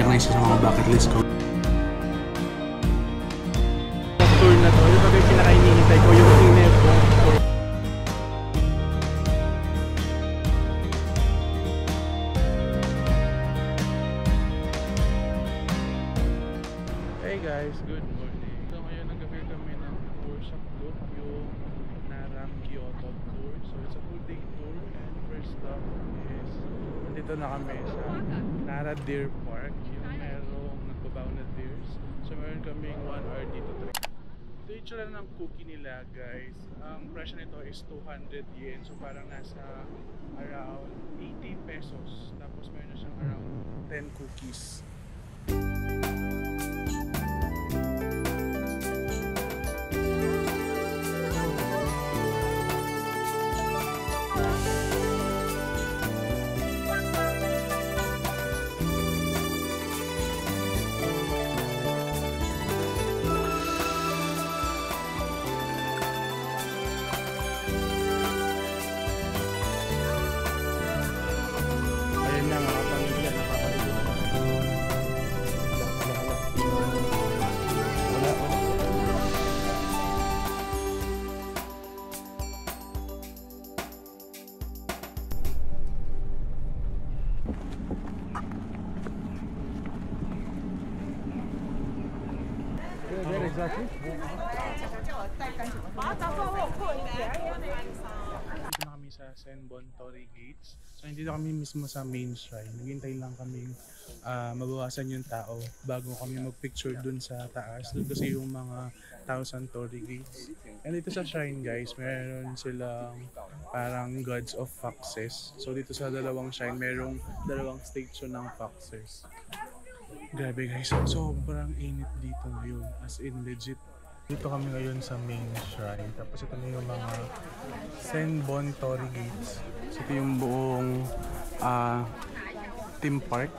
na isa sa mga bucket list ko. Tour na to, yung bagay pinaka-inihintay ko, yung Inepo. Hey guys, good morning. So ngayon nag-appear kami ng tour sa Klook, yung Narang Kyoto tour. So it's a full day tour and first stop is nandito na kami sa Nara Deer Park, yung merong nagbabaw na deers. So meron kaming 1 hour dito trip. Ito yung tsura ng cookie nila guys. Ang presyo nito is 200 yen. So parang nasa around 80 pesos. Tapos meron na siyang around 10 cookies. Exactly. Dito na kami sa Senbon Torii Gates. So hindi na kami mismo sa main shrine. Naghintay lang kami mabawasan yung tao bago kami magpicture dun sa taas. Doon kasi yung mga 1,000 Torii Gates. And dito sa shrine guys, meron silang parang gods of foxes. So dito sa dalawang shrine, merong dalawang statue ng foxes. Grabe guys, sobrang init dito ngayon, as in legit. Dito kami ngayon sa main shrine, tapos ito na yung mga Senbon Torii Gates. So ito yung buong theme park.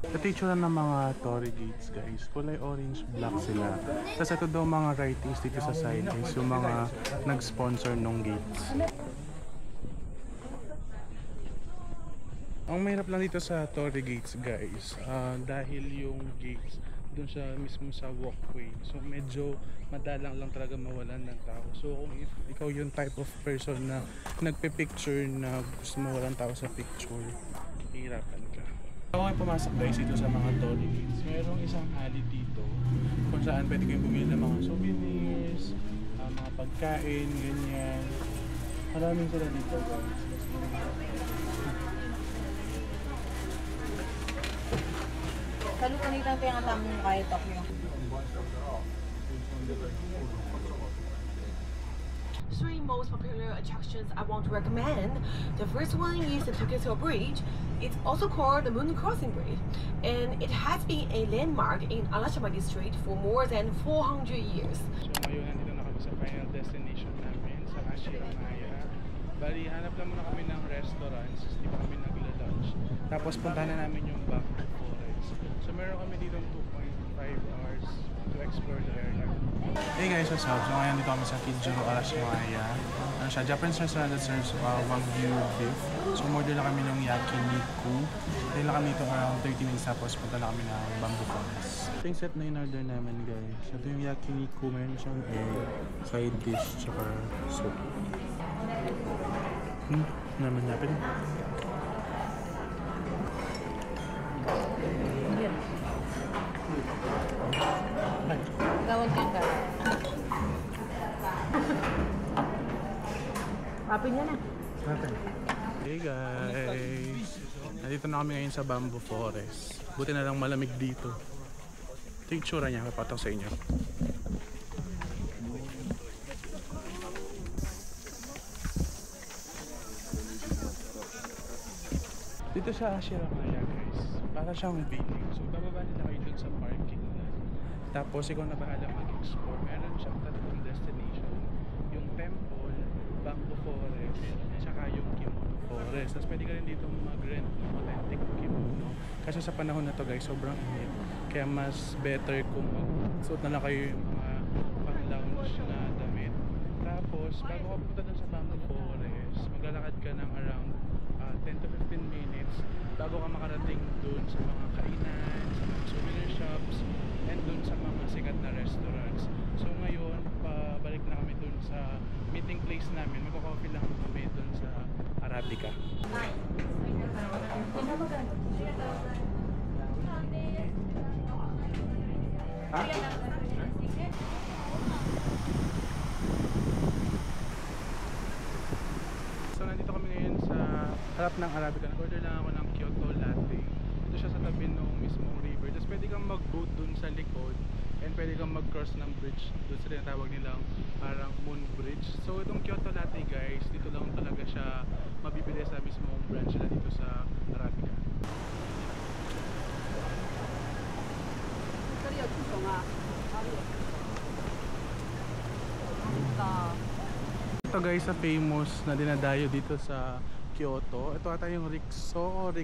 Ito yung tsura ng mga Torii Gates guys, kulay orange black sila. Tapos ito daw mga writings dito sa side is yung mga nag-sponsor nung gates. Ang mahirap lang dito sa Torii Gates guys, dahil yung gates doon siya mismo sa walkway. So medyo madalang lang talaga mawalan ng tao. So kung ikaw yung type of person na nagpe-picture na gusto mawalan tao sa picture, hihirapan ka. Ako ay pumasok guys dito sa mga Torii Gates. Mayroong isang alley dito kung saan pwede kayong bumili ng mga souvenirs, mga pagkain, ganyan. Maraming sila dito guys. Salo kanita ang pinakatamong kahit Tokyo. Three most popular attractions I want to recommend. The first one is the Tokyo Bridge. It's also called the Moon Crossing Bridge, and it has been a landmark in Arashiyama District for more than 400 years. So ngayon nandito na kami sa final destination namin sa Ashirahaya. Bali, hanap lang muna kami ng restaurants, hindi pa kami nagla-lunch. Tapos puntahan na namin yung Bamboo Forest. So meron kami dito 2.5 hours to explore the area. Hey guys, what's up? So ngayon dito kami sa Kijiro Arashiyama. Ano siya? Japanese restaurant that serves Wagyu beef. So umorder lang kami ng yakiniku. Tayo lang kami dito around 30 minutes tapos punta na kami ng Bamboo Forest. Ito yung set na in-order namin guys. Ito yung yakiniku. Meron siyang egg, side dish, tsaka soup. Naman natin. Tawag din ka. Papin niya na. Hey guys! Nandito na kami ngayon sa Bamboo Forest. Buti na lang malamig dito. Ito yung tsura niya, kapataw sa inyo. Dito sa Ashirahaya guys, para siyang building. So bababa nila kayo dun sa parking lot. Tapos ikaw na bahala mag-explore. Meron siyang tatlong destination. Yung temple, Bamboo Forest, tsaka yung Kimono Forest. Flores. Tapos pwede ka rin dito mag-rent ng authentic kimono. Kasi sa panahon na to guys, sobrang init. Kaya mas better kung magsuot na lang kayo yung mga pang-lounge na damit. Tapos, bago ka pumunta dun sa Bamboo Forest, maglalakad ka ng around 10 to 15 minutes bago ka makarating dun sa mga kainan, sa mga souvenir shops, and dun sa mga sikat na restaurants. So ngayon, pabalik na kami dun sa meeting place namin. Magko-coffee lang kami dun sa Arabica. Ha? So nandito kami ngayon sa harap ng Arabica. Nag-order lang ako ng Kyoto Latte. Ito siya sa tabi ng mismong river. Tapos pwede kang mag-boat dun sa likod. And pwede kang mag-cross ng bridge. Doon sa tinatawag nilang parang Moon Bridge. So itong Kyoto Latte guys, dito lang talaga siya mabibili sa mismong branch nila dito sa Arabica. Ito guys, sa famous na dinadayo dito sa Kyoto. Ito ata yung rickshaw.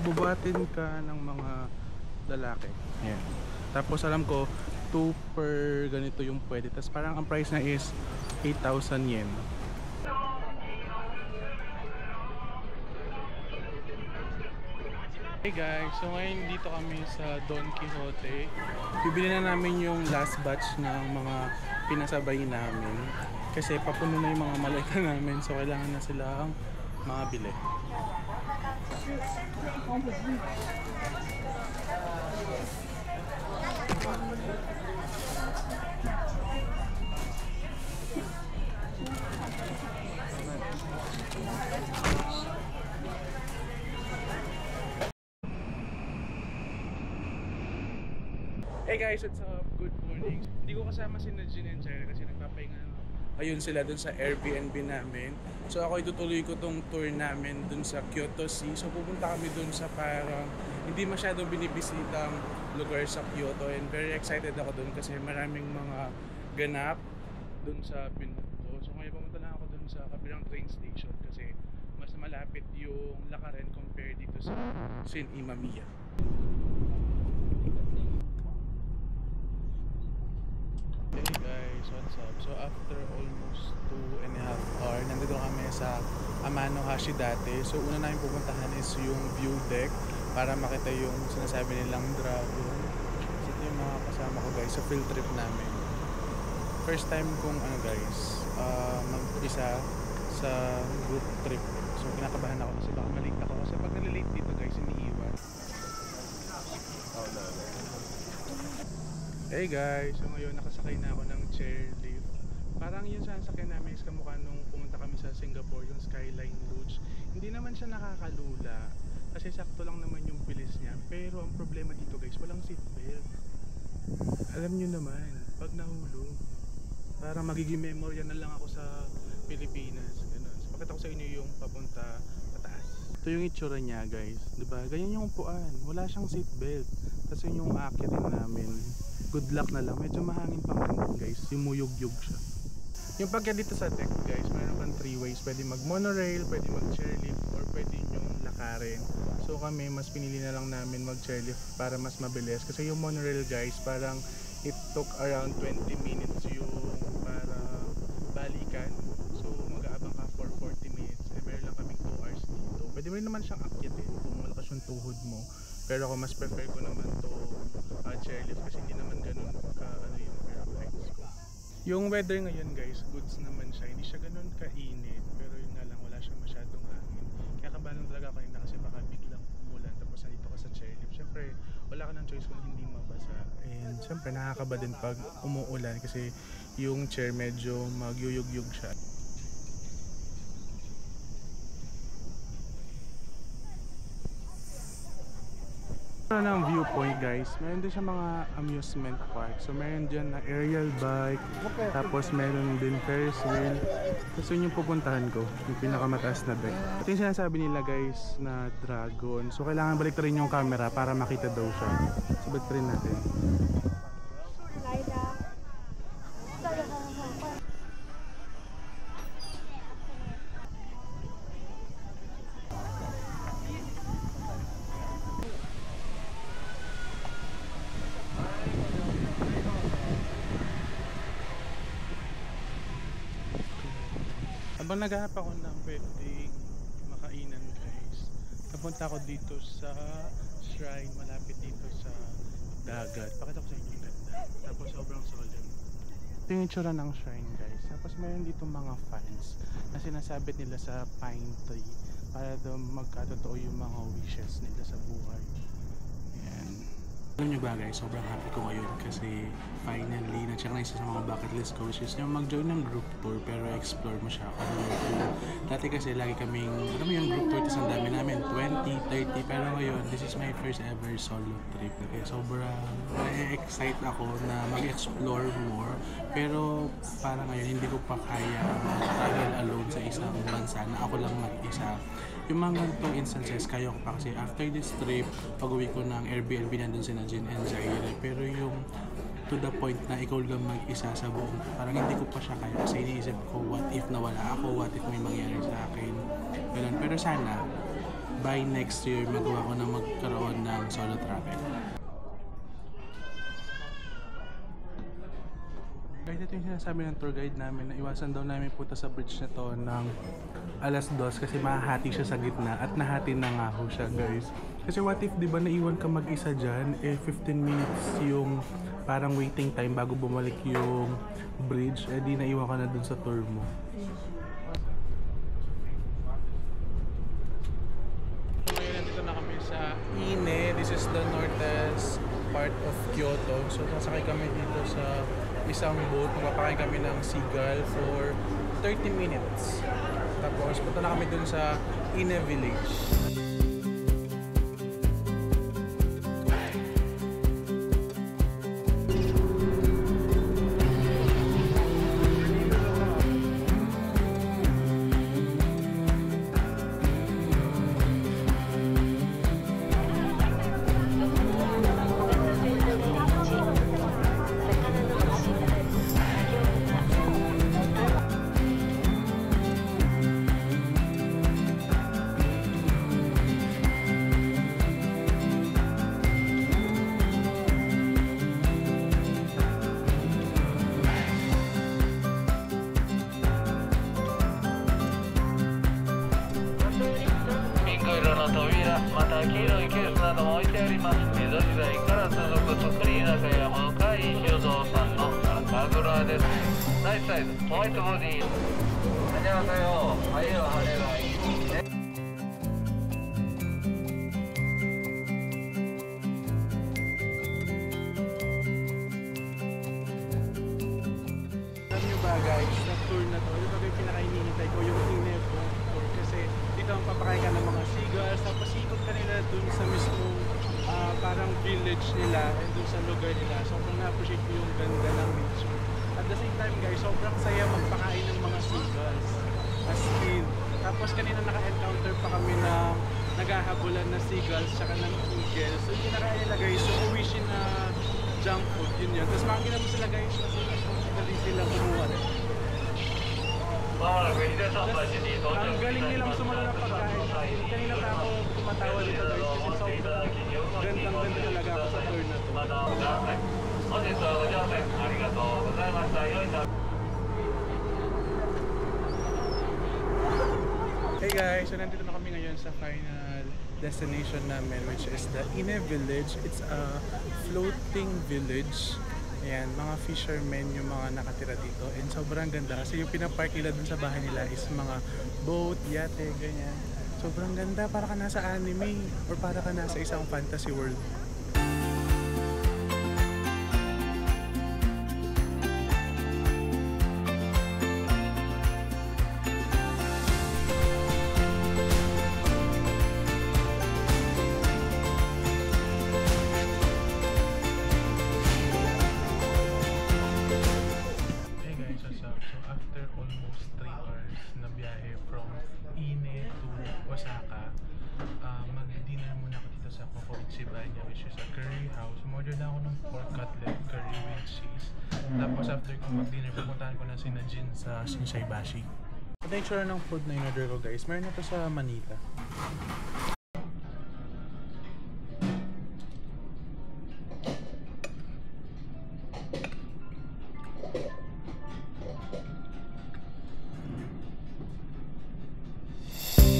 Bubuhatin ka ng mga lalaki. Ayan. Tapos alam ko 2 per ganito yung pwede. Tapos parang ang price na is 8,000 yen. Hey guys, so ngayon dito kami sa Don Quixote. Bibili na namin yung last batch ng mga pinasabay namin. Kasi papuno na yung mga maleta namin. So kailangan na silang makabili. Hey guys, what's up? Good morning. Hindi ko kasama si Najin and Jerry kasi nagpapahinga na. Ayun sila dun sa Airbnb namin. So ako itutuloy ko tong tour namin dun sa Kyoto Sea. So pupunta kami dun sa parang hindi masyadong binibisitang lugar sa Kyoto. And very excited ako dun kasi maraming mga ganap dun sa pinunto. So ngayon pumunta na ako dun sa kabilang train station kasi mas malapit yung lakarin compare dito sa Shin Imamiya. Hey guys, what's up? So after almost 2.5 hours, nandito kami sa Amano Hashidate. So una namin pupuntahan is yung view deck para makita yung sinasabi nilang dragon. So ito yung mga kasama ko guys sa field trip namin. First time kong mag-isa sa group trip. So kinakabahan ako kasi baka malate ako. Kasi pag nalilate dito guys, iniiwan. Hey guys, so ngayon nakasakay na ako ng chairlift. Parang yung sasakyan namin is kamukha nung pumunta kami sa Singapore, yung Skyline Lodge. Hindi naman siya nakakalula kasi sakto lang naman yung bilis niya. Pero ang problema dito guys, walang seatbelt. Alam nyo naman, pag nahulog, parang magiging memorya na lang ako sa Pilipinas. Ganun. So pakita ko sa inyo yung papunta pataas. Ito yung itsura niya guys, diba? Ganyan yung upuan, wala siyang seatbelt. Tapos yun yung aakitin namin. Good luck na lang. Medyo mahangin pa man guys. Simuyog-yog siya. Yung pagka dito sa deck guys, mayroon kang 3 ways. Pwede mag monorail, pwede mag chairlift, or pwede nyong lakarin. So kami, mas pinili na lang namin mag chairlift para mas mabilis. Kasi yung monorail guys, parang it took around 20 minutes yung para balikan. So mag-aabang ka for 40 minutes. Eh meron lang kaming 2 hours dito. Pwede mo rin naman siyang akyatin kung malakas yung tuhod mo. Pero ako mas prefer ko naman to chairlift kasi hindi naman ganun ka yung fairlights ko. Yung weather ngayon guys, goods naman siya. Hindi siya ganun kainit, pero yun nga lang, wala siya masyadong hangin. Kaya kabahan talaga kanina kasi baka biglang umulan tapos nandito ka sa chairlift. Syempre wala ka ng choice kung hindi mabasa. And syempre nakakaba din pag umuulan kasi yung chair medyo magyuyug-yug siya. Ng viewpoint guys, meron din siya mga amusement park. So meron dyan na aerial bike, tapos meron din Ferris wheel. Tapos yun yung pupuntahan ko, yung pinakamataas na deck. Ito yung sinasabi nila guys na dragon. So kailangan balik rin yung camera para makita daw siya. So balik rin natin. Habang naghahanap ako ng pwedeng makainan guys, napunta ako dito sa shrine malapit dito sa dagat. Pakita ko sa inyo yung ganda. Tapos sobrang solid. Ito yung itsura ng shrine guys. Tapos mayroon dito mga fans na sinasabit nila sa pine tree para daw magkatotoo yung mga wishes nila sa buhay. Ayan. Alam nyo ba guys, sobrang happy ko ngayon kasi finally, na-check na isa sa mga bucket list ko which is yung mag-join ng group tour pero explore mo siya kasi dati kasi lagi kaming, alam mo yung group tour tapos ang dami namin, 20, 30 pero ngayon, this is my first ever solo trip kaya sobrang na-excite ako na mag-explore more pero para ngayon hindi ko pa kaya travel alone sa isang bansa na ako lang mag-isa. Yung mga ganitong instances, kaya ko pa kasi after this trip, pag-uwi ko ng Airbnb nandun sina Jin and Zaire. Pero yung to the point na ikaw lang mag-isa sa buong, parang hindi ko pa siya kaya kasi iniisip ko what if nawala ako, what if may mangyari sa akin. Ganun. Pero sana, by next year, magawa ko na magkaroon ng solo travel. Guys, ito yung sinasabi ng tour guide namin na iwasan daw namin punta sa bridge na to ng alas 2 kasi mahahati siya sa gitna at nahati na nga ho siya guys. Kasi what if di ba naiwan ka mag-isa dyan, 15 minutes yung parang waiting time bago bumalik yung bridge, di naiwan ka na dun sa tour mo. Ngayon nandito na kami sa Ine, this is the northern part of Kyoto. So nasakay kami dito sa isang boat, magpapakain kami ng seagull for 30 minutes. Tapos punta na kami dun sa Ine Village. Guys, sa tour na to, ito yung pinaka-hinihintay ko, yung Ine tour kasi dito ang papakain ka ng mga seagulls tapos ikot ka nila dun sa mismong parang village nila and dun sa lugar nila. Sobrang na-appreciate ko yung ganda ng nature. At the same time guys, sobrang saya magpakain ng mga seagulls as in. Tapos kanina naka-encounter pa kami na naghahabulan na seagulls tsaka ng eagles. So yung kinakain nila guys, so uwishin na junk food, yun. Tapos makikita mo sila guys, kasi sila kumuha rin. Ang galing nilang sumunod ng pagkain. Kanina pa ako tumatawa dito guys kasi sobrang gandang-ganda talaga ako sa tour na to. Hey guys, so nandito na kami ngayon sa final destination namin which is the Ine Village. It's a floating village. Ayan, mga fishermen yung mga nakatira dito and sobrang ganda kasi yung pinapark nila dun sa bahay nila is mga boat, yate, ganyan. Sobrang ganda, para ka nasa anime or para ka nasa isang fantasy world. Mag-dinner muna ako dito sa Kokoichibanya which is a curry house. Umorder na ako ng pork cutlet curry with cheese. Tapos after ko mag-dinner, pupuntahan ko na si Jin sa Shinsaibashi. Ito yung tsura ng food na in-order ko guys. Meron na to sa Manila.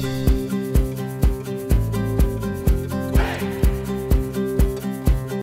Bye.